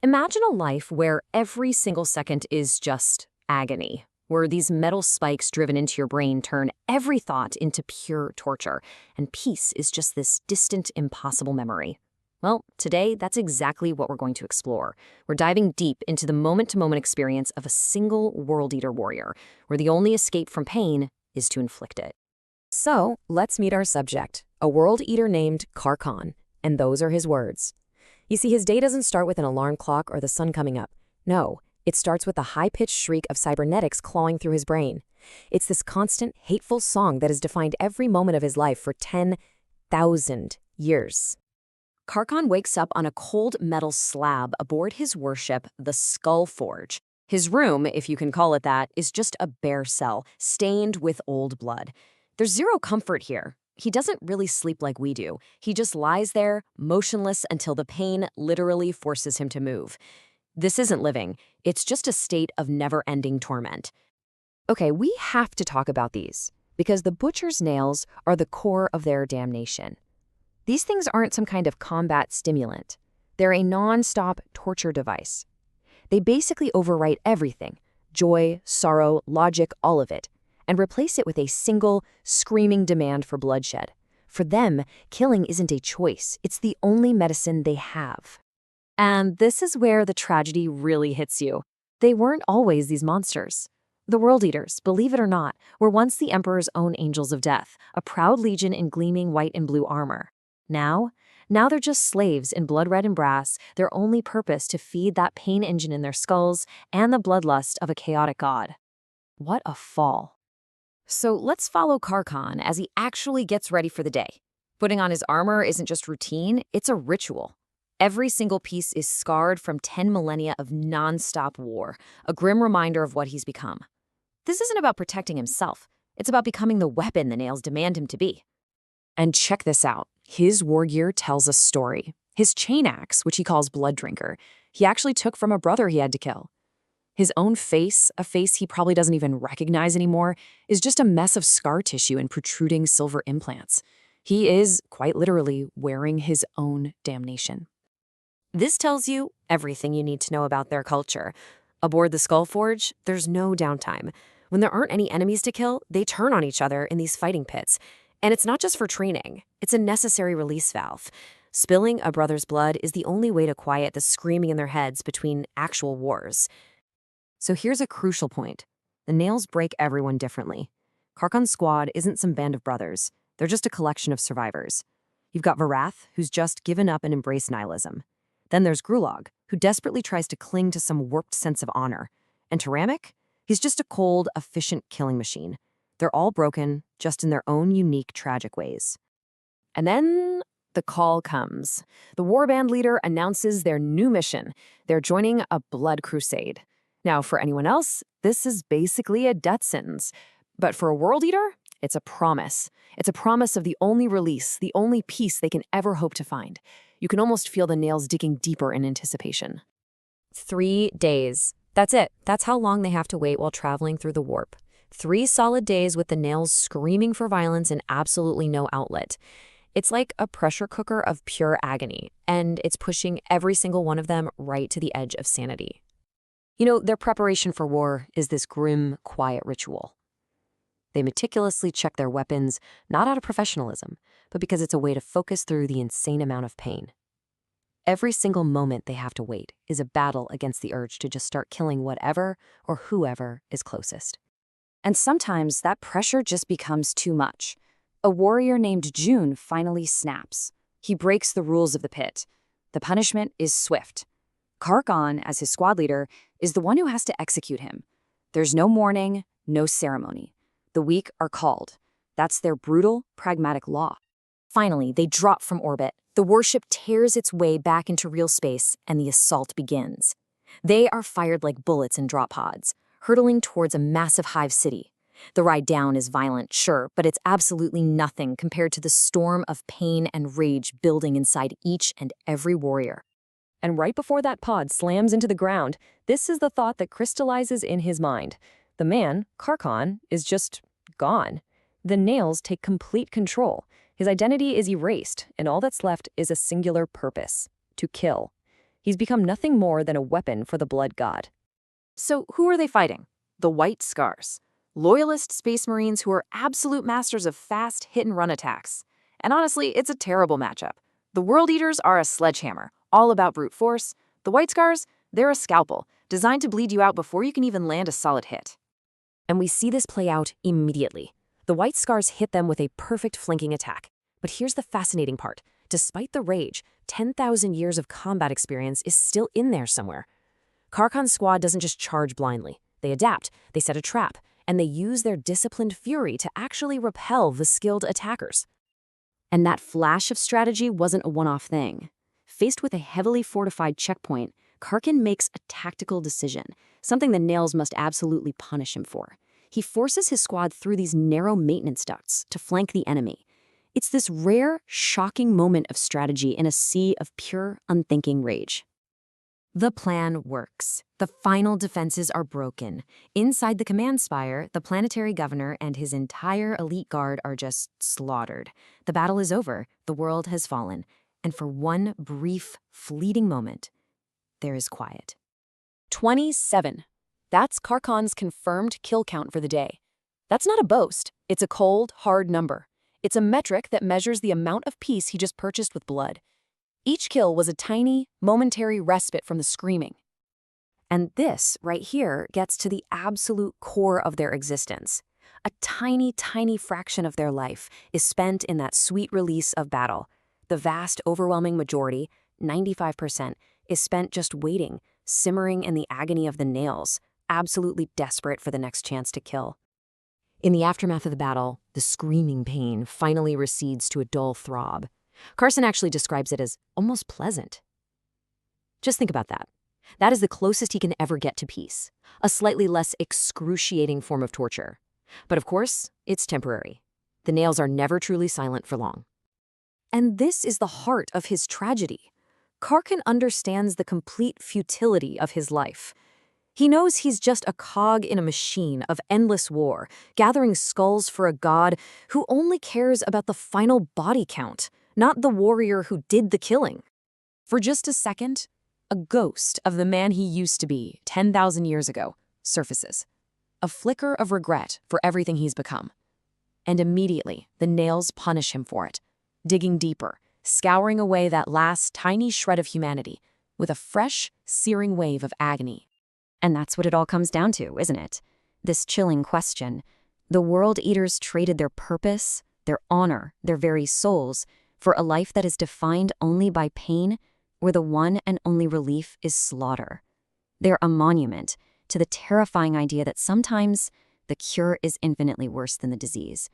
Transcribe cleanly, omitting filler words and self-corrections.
Imagine a life where every single second is just agony, where these metal spikes driven into your brain turn every thought into pure torture, and peace is just this distant, impossible memory. Well, today, that's exactly what we're going to explore. We're diving deep into the moment-to-moment experience of a single World Eater warrior, where the only escape from pain is to inflict it. So, let's meet our subject, a World Eater named Carcon, and those are his words. You see, his day doesn't start with an alarm clock or the sun coming up. No, it starts with the high-pitched shriek of cybernetics clawing through his brain. It's this constant, hateful song that has defined every moment of his life for 10,000 years. Carcon wakes up on a cold metal slab aboard his warship, the Skull Forge. His room, if you can call it that, is just a bare cell, stained with old blood. There's zero comfort here. He doesn't really sleep like we do. He just lies there, motionless until the pain literally forces him to move. This isn't living. It's just a state of never-ending torment. Okay, we have to talk about these, because the butcher's nails are the core of their damnation. These things aren't some kind of combat stimulant. They're a non-stop torture device. They basically overwrite everything, joy, sorrow, logic, all of it, and replace it with a single, screaming demand for bloodshed. For them, killing isn't a choice. It's the only medicine they have. And this is where the tragedy really hits you. They weren't always these monsters. The World Eaters, believe it or not, were once the Emperor's own angels of death, a proud legion in gleaming white and blue armor. Now they're just slaves in blood red and brass, their only purpose to feed that pain engine in their skulls and the bloodlust of a chaotic god. What a fall. So let's follow Carcon as he actually gets ready for the day. Putting on his armor isn't just routine, it's a ritual. Every single piece is scarred from 10 millennia of non-stop war, a grim reminder of what he's become. This isn't about protecting himself. It's about becoming the weapon the nails demand him to be. And check this out. His war gear tells a story. His chain axe, which he calls Blood Drinker, he actually took from a brother he had to kill. His own face, a face he probably doesn't even recognize anymore, is just a mess of scar tissue and protruding silver implants. He is, quite literally, wearing his own damnation. This tells you everything you need to know about their culture. Aboard the Skull Forge, there's no downtime. When there aren't any enemies to kill, they turn on each other in these fighting pits. And it's not just for training. It's a necessary release valve. Spilling a brother's blood is the only way to quiet the screaming in their heads between actual wars. So here's a crucial point. The nails break everyone differently. Carcon's squad isn't some band of brothers. They're just a collection of survivors. You've got Varath, who's just given up and embraced nihilism. Then there's Grulag, who desperately tries to cling to some warped sense of honor. And Tyramik? He's just a cold, efficient killing machine. They're all broken, just in their own unique, tragic ways. And then the call comes. The warband leader announces their new mission. They're joining a Bloody Crusade. Now, for anyone else, this is basically a death sentence. But for a World Eater, it's a promise. It's a promise of the only release, the only peace they can ever hope to find. You can almost feel the nails digging deeper in anticipation. 3 days. That's it. That's how long they have to wait while traveling through the warp. 3 solid days with the nails screaming for violence and absolutely no outlet. It's like a pressure cooker of pure agony, and it's pushing every single one of them right to the edge of sanity. You know, their preparation for war is this grim, quiet ritual. They meticulously check their weapons, not out of professionalism, but because it's a way to focus through the insane amount of pain. Every single moment they have to wait is a battle against the urge to just start killing whatever or whoever is closest. And sometimes that pressure just becomes too much. A warrior named June finally snaps. He breaks the rules of the pit. The punishment is swift. Carcon, as his squad leader, is the one who has to execute him. There's no mourning, no ceremony. The weak are called. That's their brutal, pragmatic law. Finally, they drop from orbit. The warship tears its way back into real space, and the assault begins. They are fired like bullets in drop pods, hurtling towards a massive hive city. The ride down is violent, sure, but it's absolutely nothing compared to the storm of pain and rage building inside each and every warrior. And right before that pod slams into the ground, this is the thought that crystallizes in his mind. The man, Carcon, is just gone. The nails take complete control. His identity is erased, and all that's left is a singular purpose: to kill. He's become nothing more than a weapon for the blood god. So who are they fighting? The White Scars. Loyalist space marines who are absolute masters of fast hit-and-run attacks. And honestly, it's a terrible matchup. The World Eaters are a sledgehammer, all about brute force. The White Scars, they're a scalpel, designed to bleed you out before you can even land a solid hit. And we see this play out immediately. The White Scars hit them with a perfect flanking attack. But here's the fascinating part. Despite the rage, 10,000 years of combat experience is still in there somewhere. Carcon's squad doesn't just charge blindly. They adapt, they set a trap, and they use their disciplined fury to actually repel the skilled attackers. And that flash of strategy wasn't a one-off thing. Faced with a heavily fortified checkpoint, Carcon makes a tactical decision, something the Nails must absolutely punish him for. He forces his squad through these narrow maintenance ducts to flank the enemy. It's this rare, shocking moment of strategy in a sea of pure, unthinking rage. The plan works. The final defenses are broken. Inside the command spire, the planetary governor and his entire elite guard are just slaughtered. The battle is over, the world has fallen, and for one brief, fleeting moment, there is quiet. 27. That's Carcon's confirmed kill count for the day. That's not a boast. It's a cold, hard number. It's a metric that measures the amount of peace he just purchased with blood. Each kill was a tiny, momentary respite from the screaming. And this, right here, gets to the absolute core of their existence. A tiny, tiny fraction of their life is spent in that sweet release of battle. The vast, overwhelming majority, 95%, is spent just waiting, simmering in the agony of the Nails, absolutely desperate for the next chance to kill. In the aftermath of the battle, the screaming pain finally recedes to a dull throb. Carson actually describes it as almost pleasant. Just think about that. That is the closest he can ever get to peace, a slightly less excruciating form of torture. But of course, it's temporary. The Nails are never truly silent for long. And this is the heart of his tragedy. Carcon understands the complete futility of his life. He knows he's just a cog in a machine of endless war, gathering skulls for a god who only cares about the final body count, not the warrior who did the killing. For just a second, a ghost of the man he used to be 10,000 years ago surfaces. A flicker of regret for everything he's become. And immediately, the Nails punish him for it, digging deeper, scouring away that last tiny shred of humanity with a fresh, searing wave of agony. And that's what it all comes down to, isn't it? This chilling question. The World Eaters traded their purpose, their honor, their very souls, for a life that is defined only by pain, where the one and only relief is slaughter. They're a monument to the terrifying idea that sometimes the cure is infinitely worse than the disease.